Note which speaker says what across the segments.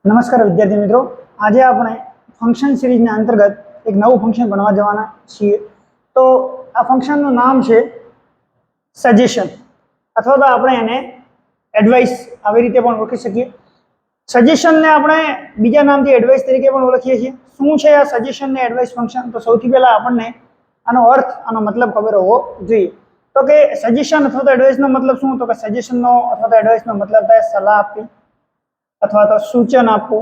Speaker 1: નમસ્કાર વિદ્યાર્થી મિત્રો, આજે આપણે ફંક્શન સિરીઝના અંતર્ગત એક નવું ફંક્શન ભણવા જવાના છીએ. તો આ ફંક્શનનું નામ છે સજેશન, અથવા તો આપણે એને એડવાઇસ આવી રીતે પણ ઓળખી શકીએ. સજેશનને આપણે બીજા નામથી એડવાઇસ તરીકે પણ ઓળખીએ છીએ. શું છે આ સજેશન ને એડવાઇસ ફંક્શન? તો સૌથી પહેલા આપણને આનો અર્થ, આનો મતલબ ખબર હોવો જોઈએ. તો કે સજેશન અથવા તો એડવાઇસનો મતલબ શું? તો કે સજેશનનો અથવા તો એડવાઇસનો મતલબ થાય સલાહ આપવી, અથવા તો સૂચન આપવું,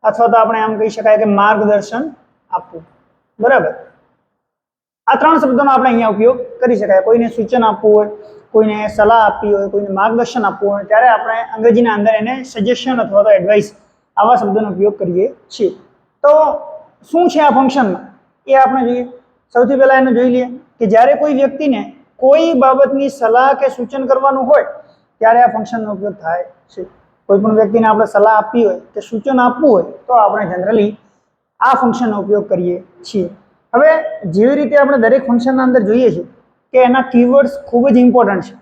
Speaker 1: અથવા તો આપણે આમ કહી શકાય કે માર્ગદર્શન આપવું. બરાબર, આ ત્રણ શબ્દોનો આપણે અહીંયા ઉપયોગ કરી શકાય. કોઈને સૂચન આપવું હોય, કોઈને સલાહ આપવી હોય, કોઈને માર્ગદર્શન આપવું હોય, ત્યારે આપણે અંગ્રેજીના અંદર એને સજેશન અથવા તો એડવાઇસ આવા શબ્દોનો ઉપયોગ કરીએ છીએ. તો શું છે આ ફંક્શનમાં એ આપણે જોઈએ. સૌથી પહેલા એને જોઈ લઈએ કે જ્યારે કોઈ વ્યક્તિને કોઈ બાબતની સલાહ કે સૂચન કરવાનું હોય ત્યારે આ ફંક્શનનો ઉપયોગ થાય છે. કોઈ પણ વ્યક્તિને આપણે સલાહ આપવી હોય કે સૂચન આપવું હોય તો આપણે જનરલી આ ફંક્શનનો ઉપયોગ કરીએ છીએ. હવે જેવી રીતે આપણે દરેક ફંક્શનના અંદર જોઈએ છીએ કે એના કીવર્ડ્સ ખૂબ જ ઇમ્પોર્ટન્ટ છે,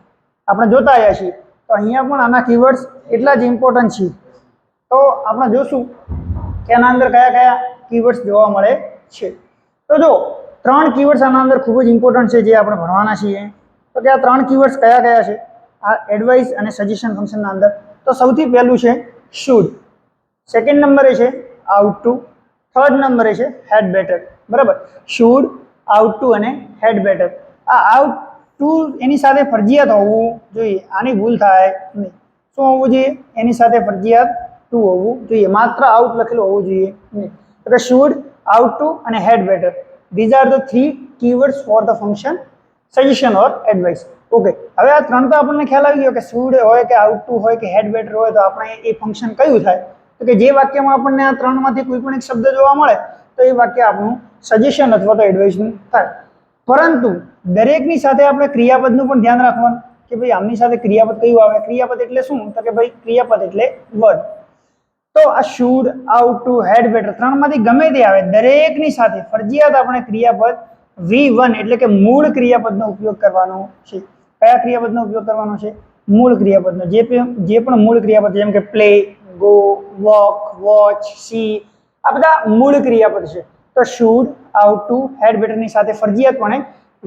Speaker 1: આપણે જોતા આવ્યા છીએ, તો અહીંયા પણ આના કીવર્ડ્સ એટલા જ ઇમ્પોર્ટન્ટ છે. તો આપણે જોશું કે આના અંદર કયા કયા કીવર્ડ્સ જોવા મળે છે. તો જો ત્રણ કીવર્ડ્સ આના અંદર ખૂબ જ ઇમ્પોર્ટન્ટ છે જે આપણે ભણવાના છીએ. તો કે આ ત્રણ કીવર્ડ્સ કયા કયા છે આ એડવાઇસ અને સજેશન ફંક્શનના અંદર? તો સૌથી પહેલું છે શુડ, સેકન્ડ નંબરે છે આઉટ ટુ, થર્ડ નંબરે છે હેડ બેટર. બરાબર, શુડ, આઉટ ટુ અને હેડ બેટર. આ આઉટ ટુ એની સાથે ફરજિયાત હોવું જોઈએ, આની ભૂલ થાય નહીં. શું હોવું જોઈએ? એની સાથે ફરજિયાત ટુ હોવું જોઈએ, માત્ર આઉટ લખેલું હોવું જોઈએ નહીં. તો શુડ, આઉટ ટુ અને had better, these are the three keywords for the function suggestion or advice. Okay, હવે આ ત્રણ તો આપણને ખ્યાલ આવી ગયો કે શુડ હોય કે આઉટ ટુ હોય કે હેડ બેટર હોય તો આપણે એ ફંક્શન કયું થાય? તો કે જે વાક્યમાં આપણને આ ત્રણમાંથી કોઈ પણ એક શબ્દ જોવા મળે તો એ વાક્ય આપણું સજેશન અથવા તો એડવાઇસનું થાય. પરંતુ દરેકની સાથે આપણે ક્રિયાપદનું પણ ધ્યાન રાખવાનું કે ભાઈ આમની સાથે ક્રિયાપદ કયું આવે. ક્રિયાપદ એટલે શું? તો કે ભાઈ ક્રિયાપદ એટલે વર્ડ. તો આ should, ought to, had better ત્રણમાંથી ગમે તે આવે, દરેકની સાથે ફરજિયાત આપણે ક્રિયાપદ V1 એટલે કે મૂળ ક્રિયાપદનો ઉપયોગ કરવાનો છે. કયા ક્રિયાપદનો ઉપયોગ કરવાનો છે? મૂળ ક્રિયાપદનો. જે પણ મૂળ ક્રિયાપદ જેમ કે play, go, walk, watch, C, આ બધા મૂળ ક્રિયાપદ છે. તો શુડ, આઉટ ટુ, હેડ બેટરની સાથે ફરજિયાતપણે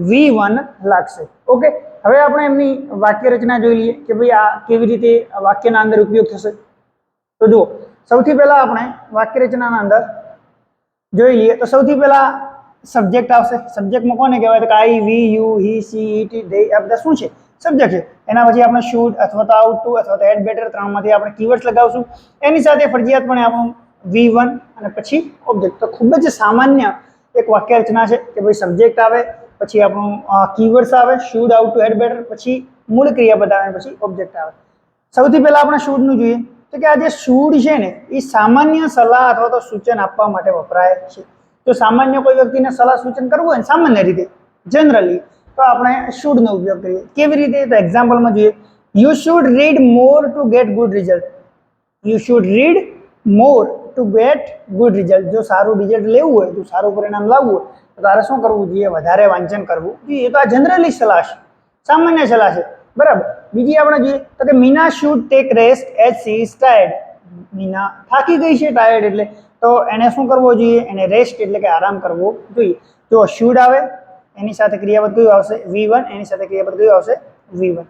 Speaker 1: V1 લાગશે. ઓકે, હવે આપણે એમની વાક્ય રચના જોઈ લઈએ કે ભાઈ આ કેવી રીતે વાક્યના અંદર ઉપયોગ થશે. તો જુઓ, સૌથી પહેલા આપણે વાક્ય રચનાના અંદર જોઈ લઈએ તો સૌથી પહેલા સબ્જેક્ટ આવશે. સબ્જેક્ટમાં કોને કહેવાય? તો I, we, you, he, she, it, they, આ બધા શું છે? સબ્જેક્ટ છે. એના પછી આપણે શુડ અથવા તો આઉટ ટુ અથવા તો હેડ બેટર ત્રણમાંથી આપણે કીવર્ડ્સ લગાવશું. એની સાથે ફરજિયાતપણે આપણું V1 અને પછી ઓબ્જેક્ટ. તો ખૂબ જ સામાન્ય એક વાક્ય રચના છે કે ભાઈ સબ્જેક્ટ આવે, પછી આપણું કીવર્ડ્સ આવે, should, ought to, had better, પછી મૂળ ક્રિયાપદ આવે, પછી ઓબ્જેક્ટ આવે. સૌથી પહેલા આપણે શુડનું જોઈએ તો કે આ જે શુડ છે ને એ સામાન્ય સલાહ અથવા તો સૂચન આપવા માટે વપરાય છે. તો સામાન્ય કોઈ વ્યક્તિને સલાહ સૂચન કરવું હોય ને સામાન્ય રીતે જનરલી તો આપણે શુડનો ઉપયોગ કરીએ. કેવી રીતે? તો એક્ઝામ્પલમાં જોઈએ, you should read more to get good result. You should read more to get good result. જો સારું રિઝલ્ટ લેવું હોય, જો સારું પરિણામ લાવવું હોય તો તારે શું કરવું જોઈએ? વધારે વાંચન કરવું જોઈએ. તો આ જનરલી સલાહ છે, સામાન્ય સલાહ છે. બરાબર. બીજી આપણે જોઈએ તો કે Meena should take rest as she is tired. Meena થાકી ગઈ છે, ટાયર્ડ એટલે તો એને શું કરવો જોઈએ? એને રેસ્ટ એટલે કે આરામ કરવો જોઈએ. જો શુડ આવે એની સાથે ક્રિયાપદ કયું આવશે? V1. એની સાથે ક્રિયાપદ કયું આવશે? V1.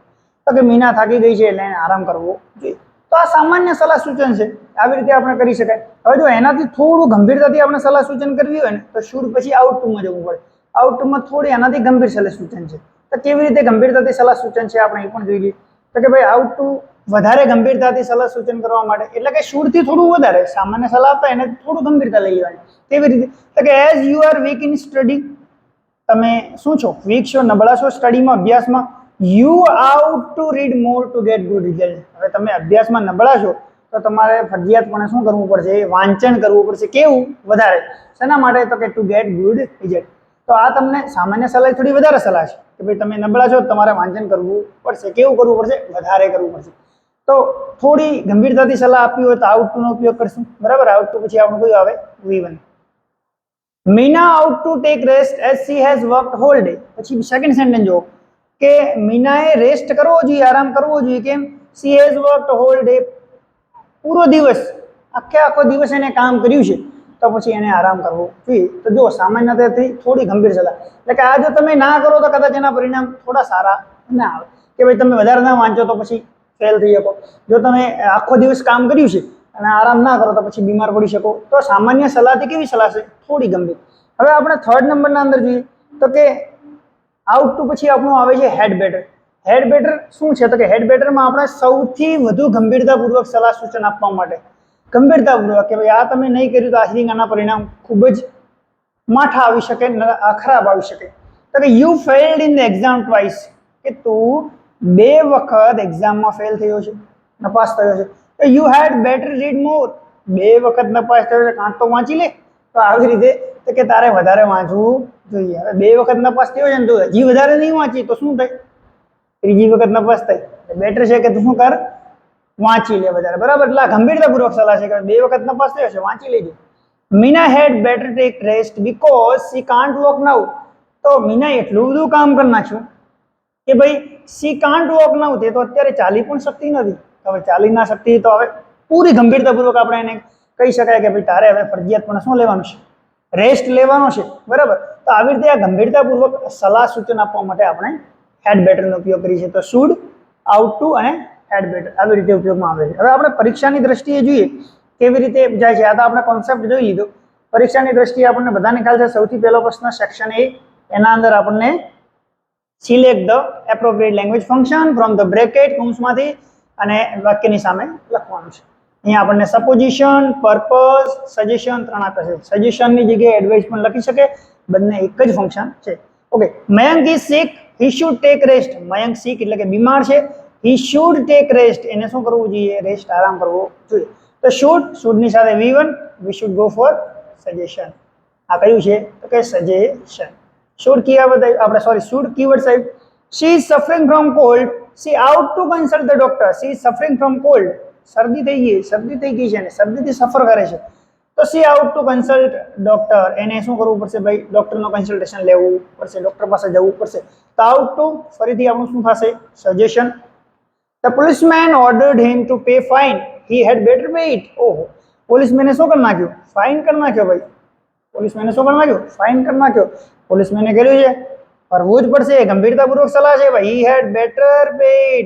Speaker 1: તો કે મીના થાકી ગઈ છે એટલે એને આરામ કરવો જોઈએ. તો આ સામાન્ય સલાહ સૂચન છે, આવી રીતે આપણે કરી શકાય. હવે જો એનાથી થોડું ગંભીરતાથી આપણે સલાહ સૂચન કરવી હોય ને તો શુડ પછી આઉટ ટુમાં જવું પડે. આઉટ ટુમાં થોડી એનાથી ગંભીર સલાહ સૂચન છે. તો કેવી રીતે ગંભીરતાથી સલાહ સૂચન છે આપણે એ પણ જોઈ લઈએ. તો કે ભાઈ આઉટ ટુ વધારે ગંભીરતાથી સલાહ સૂચન કરવા માટે, એટલે કે શુડથી થોડું વધારે, સામાન્ય સલાહ આપતા એને થોડું ગંભીરતા લઈ લેવાની. કેવી રીતે? તો કે as you are weak in study, તમે શું છો? વીક છો, નબળા છો સ્ટડીમાં, અભ્યાસમાં. You ought to read more to get good result. હવે તમે અભ્યાસમાં નબળા છો તો તમારે ફરજિયાતપણે શું કરવું પડશે? વાંચન કરવું પડશે. કેવું? વધારે. શેના માટે? તો કે ટુ ગેટ ગુડ રિઝલ્ટ. તો આ તમને સામાન્ય સલાહ થોડી વધારે સલાહ છે કે ભાઈ તમે નબળા છો તમારે વાંચન કરવું પડશે. કેવું કરવું પડશે? વધારે કરવું પડશે. તો થોડી ગંભીરતાથી સલાહ આપવી હોય તો આઉટ ટુ નો ઉપયોગ કરશું. બરાબર. આઉટ ટુ પછી આપણું કયું આવે? V1. Meena out to take rest as she has worked hall day. પછી સેકન્ડ સેન્ટેન્સ જો કે મીનાએ રેસ્ટ કરવો જોઈએ, આરામ કરવો જોઈએ. કેમ? She has worked hall day. પૂરો દિવસ આખો દિવસ એને કામ કર્યું છે તો પછી એને આરામ કરવો જોઈએ. તો જો સામાન્યતાથી થોડી ગંભીર સલાહ, એટલે કે આ જો તમે ના કરો તો કદાચ એના પરિણામ થોડા સારા ના આવે, કે ભાઈ તમે વધારે ના વાંચો તો પછી ફેલ થઈ શકો. જો તમે આખો દિવસ કામ કર્યું છે અને આરામ ના કરો તો પછી બીમાર પડી શકો. તો સામાન્ય સલાહથી કેવી સલાહ છે? થોડી ગંભીર. હવે આપણે થર્ડ નંબરના અંદર જોઈએ તો કે આઉટ ટુ પછી આપણું આવે છે હેડ બેટર. હેડ બેટર શું છે? તો કે હેડ બેટરમાં આપણે સૌથી વધુ ગંભીરતાપૂર્વક સલાહ સૂચન આપવા માટે ગંભીરતાપૂર્વક કે ભાઈ આ તમે નહીં કર્યું તો આથી આના પરિણામ ખૂબ જ માઠા આવી શકે, ખરાબ આવી શકે. તો કે you failed in the exam twice, કે તું 2 વખત એક્ઝામમાં ફેલ થયો છે, નપાસ થયો છે. તો યુ હેડ બેટર રીડ મોર, 2 વખત નપાસ થયો છે, કાંક તો વાંચી લે. તો આવી રીતે તો કે તારે વધારે વાંચવું જોઈએ. હવે 2 વખત નપાસ થયો છે ને તું હજી વધારે નહીં વાંચી તો શું થાય? ત્રીજી વખત નપાસ થાય. બેટર છે કે તું શું કર? વાંચી લે વધારે, બરાબર. એટલે આ ગંભીરતાપૂર્વક સલાહ છે કે 2 વખત નપાસ થયો છે, વાંચી લેજો. Meena had better take rest because she can't walk now. તો મીના એટલું બધું કામ કરી નાખ્યું કે ભાઈ શી કાન્ટ વોક નાઉ, તે તો અત્યારે ચાલી પણ શકતી નથી. હવે ચાલી ના શકતી તો હવે પૂરી ગંભીરતાપૂર્વક આપણે એને કહી શકાય કે ભાઈ તારે હવે ફરજિયાતપણે શું લેવાનું છે? રેસ્ટ લેવાનો છે, બરાબર. તો આવી રીતે આ ગંભીરતાપૂર્વક સલાહ સૂચન આપવા માટે આપણે હેડ બેટરનો ઉપયોગ કરીએ છીએ. તો શુડ, આઉટ ટુ અને હેડ બેટર આવી રીતે ઉપયોગમાં આવે છે. હવે આપણે પરીક્ષાની દ્રષ્ટિએ જોઈએ કેવી રીતે જાય છે. આ તો આપણે કોન્સેપ્ટ જોઈ લીધો. પરીક્ષાની દ્રષ્ટિએ આપણને બધાને ખ્યાલ છે સૌથી પહેલો પ્રશ્ન સેક્શન એ, એના અંદર આપણને select the appropriate language function from the bracket કૌંસમાંથી અને વાક્યની સામે લખવાનું છે. અહીંયા આપણને સપોઝિશન, પર્પઝ, સજેશન 3 આપે છે. સજેશનની જગ્યાએ એડવાઇસ પણ લખી શકે, બંને એક જ ફંક્શન છે. Okay. Mayank is sick, he should take rest. Mayank sick એટલે કે બીમાર છે, હી શુડ ટેક રેસ્ટ, એને શું કરવું જોઈએ? રેસ્ટ, આરામ કરવો જોઈએ. તો શુડ ની સાથે V1, we should go for suggestion. આ કયું છે? તો કે સજેશન. શુડ કીવર્ડ આપણે શુડ કીવર્ડ સાહેબ. she is suffering from cold, she out to consult the doctor. she is suffering from cold, શરદી થઈ ગઈ છે ને શરદીથી સફર કરે છે. તો she out to consult doctor, એને શું કરવું પડશે ભાઈ? ડોક્ટરનો કન્સલ્ટેશન લેવું પડશે, ડોક્ટર પાસે જવું પડશે. તો આઉટ ટુ ફરીથી આપણું શું થશે? Suggestion. The policeman ordered him to pay fine, he had better pay it. ઓહો, પોલીસમેને શું કરી નાખ્યું? ફાઇન કરી નાખ્યો ભાઈ. પોલીસમેને શું કરી નાખ્યું? ફાઇન કરી નાખ્યો. પોલીસમેને કર્યું છે, ભરવું જ પડશે. ગંભીરતાપૂર્વક સલાહ છે ભાઈ. he had better paid,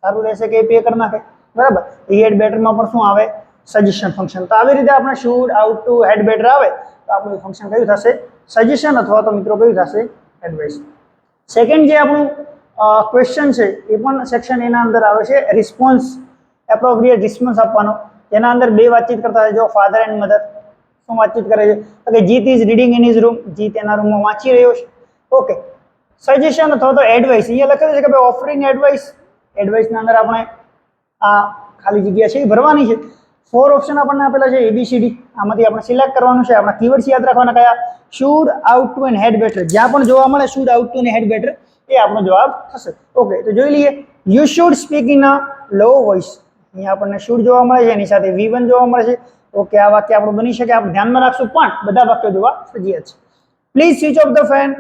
Speaker 1: સારું રહેશે કે પે કરી નાખે, બરાબર. he had better માં પણ શું આવે? Suggestion function. તો આવી રીતે આપણે should, ought to, had better આવે તો આપણું ફંક્શન કયું થશે? સજેશન, અથવા તો મિત્રો કયું થશે? એડવાઇસ. સેકન્ડ જે આપણું ક્વેશ્ચન છે એ પણ સેક્શન એના અંદર આવે છે રિસ્પોન્સ, એપ્રોપ્રિએટ રિસ્પોન્સ આપવાનો. જેના અંદર 2 વાતચીત કરતા હોય, જો ફાધર એન્ડ મધર. શું વાતચીત કરે છે? તો કે જીત is reading in his room, જીત એના રૂમમાં વાંચી રહ્યો છે. ઓકે. સજેશન અથવા તો એડવાઇસ, અહીંયા લખેલું છે કે ભાઈ ઓફરિંગ એડવાઇસ. એડવાઇસના અંદર આપણે આ ખાલી જગ્યા છે એ ભરવાની છે. 4 ઓપ્શન આપણને આપેલા છે ABCD. આમાંથી આપણે સિલેક્ટ કરવાનું છે. આપણા કીવર્ડ્સ યાદ રાખવાના કયા? Should, ought to and had better. જ્યાં પણ જોવા મળે શુડ, આઉટ ટુ અને હેડ બેટર એ આપણો જવાબ થશે. ઓકે. તો જોઈ લઈએ. You should speak in a low voice. અહીંયા આપણને શુડ જોવા મળે છે, એની સાથે V1 જોવા મળે છે. ઓકે. આ વાક્ય આપણું બની શકે, આપણે ધ્યાનમાં રાખશું, પણ બધા વાક્યો જોવા ફરજિયાત છે. Please switch off the fan,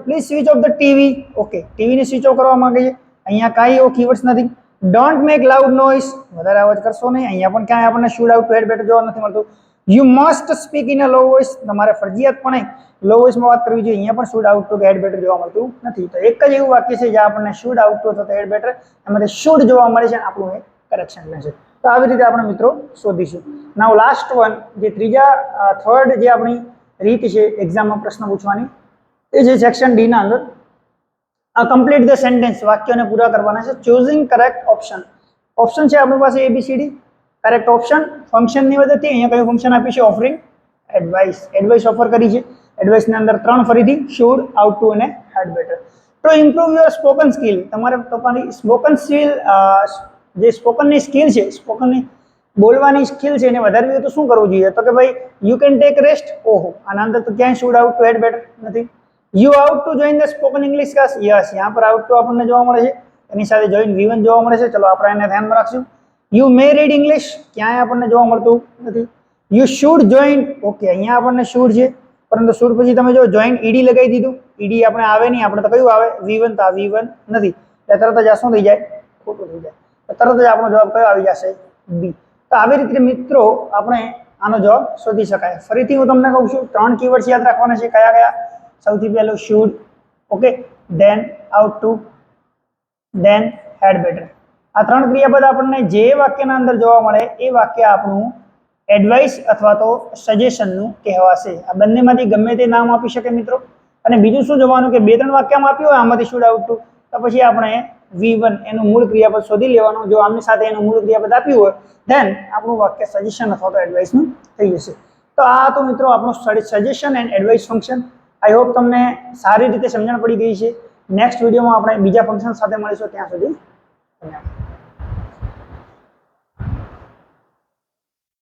Speaker 1: please switch off the TV. Okay. ટીવીને સ્વિચ ઓફ કરવા માંગે છે. અહીંયા કાંઈ એવો કીવર્ડ્સ નથી. ડોન્ટ મેક લાઉડ નોઇઝ, વધારે અવાજ કરશો નહીં. અહીંયા પણ ક્યાંય આપણને should, ought to, had better જોવા નથી મળતું. You must speak in a low voice, તમારે ફરજિયાતપણે લો વોઇસમાં વાત કરવી જોઈએ. અહીંયા પણ should, ought to, had better જોવા મળતું નથી. તો એક જ એવું વાક્ય છે જ્યાં આપણને શુડ, આઉટ ટુ અથવા હેડ બેટર એમાંથી શુડ જોવા મળે છે, આપણું એ કરેક્શન છે. તો આવી રીતે આપણે મિત્રો શોધીશું. નાઉ લાસ્ટ વન, જે થર્ડ જે આપણી રીત છે એક્ઝામમાં પ્રશ્ન પૂછવાની, એ છે સેક્શન ડી ના અંદર કમ્પ્લીટ ધ સેન્ટેન્સ, વાક્યોને પૂરા કરવાના છે. Choosing correct option. ઓપ્શન છે આપણી પાસે ABCD. કરેક્ટ ઓપ્શન ફંક્શનની મદદથી અહીંયા કયું ફંક્શન આપ્યું છે? Offering advice. એડવાઇસ ઓફર કરી છે. એડવાઇસની અંદર 3 ફરીથી શુડ, આઉટ ટુ અને had better. To improve your spoken skill, તમારે તમારી સ્પોકન સ્કિલ, જે સ્પોકનની સ્કિલ છે, સ્પોકનની બોલવાની સ્કિલ છે એને વધારવી હોય તો શું કરવું જોઈએ? તો કે ભાઈ યુ કેન ટેક રેસ્ટ. ઓહો, આના અંદર તો ક્યાંય should, ought to, had better નથી. You ought to join the spoken English class. Yes, यहाँ पर આઉટ ટુ આપણને જોવા મળે છે, એની સાથે જોઈન V1 જોવા મળે છે. ચલો આપણે એને ધ્યાનમાં રાખશું. યુ મે રીડ ઇંગ્લિશ, ક્યાંય આપણને જોવા મળતું નથી. You should join. ઓકે, અહીંયા આપણને શુડ છે, પરંતુ શુડ પછી તમે જો જોઈન ED લગાવી દીધું. ED આપણે આવે નહીં, આપણે તો કયું આવે? V1. તો આ V1 નથી, એટલે તરત જ આ શું થઈ જાય? ખોટું થઈ જાય. તો તરત જ આપણો જવાબ કયો આવી જશે? B. તો આવી રીતે મિત્રો આપણે આનો જવાબ શોધી શકાય. ફરીથી હું તમને કહું છું, 3 કીવર્ડ્સ યાદ રાખવાના છે. કયા કયા? સૌથી પહેલું should, okay, then ought to, then had better. આ 3 ક્રિયાપદ આપણને જે વાક્યના અંદર જોવા મળે એ વાક્ય આપણું એડવાઇસ અથવા તો સજેશનનું કહેવાશે. આ બંનેમાંથી ગમે તે નામ આપી શકે મિત્રો. અને બીજું શું જોવાનું કે 2-3 વાક્યમાં આપ્યું હોય આમાંથી શુડ આઉટ ટુ, તો પછી આપણે V1 એનું મૂળ ક્રિયાપદ શોધી લેવાનું. જો આમની સાથે એનું મૂળ ક્રિયાપદ આપ્યું હોય ધેન આપણું વાક્ય સજેશન અથવા તો એડવાઇસનું થઈ જશે. તો આ તો મિત્રો આપણું suggestion and advice function. I hope તમને સારી રીતે સમજણ પડી ગઈ છે. નેક્સ્ટ વિડીયોમાં આપણે બીજા ફંક્શન સાથે મળીશું. ત્યાં સુધી ધન્યવાદ.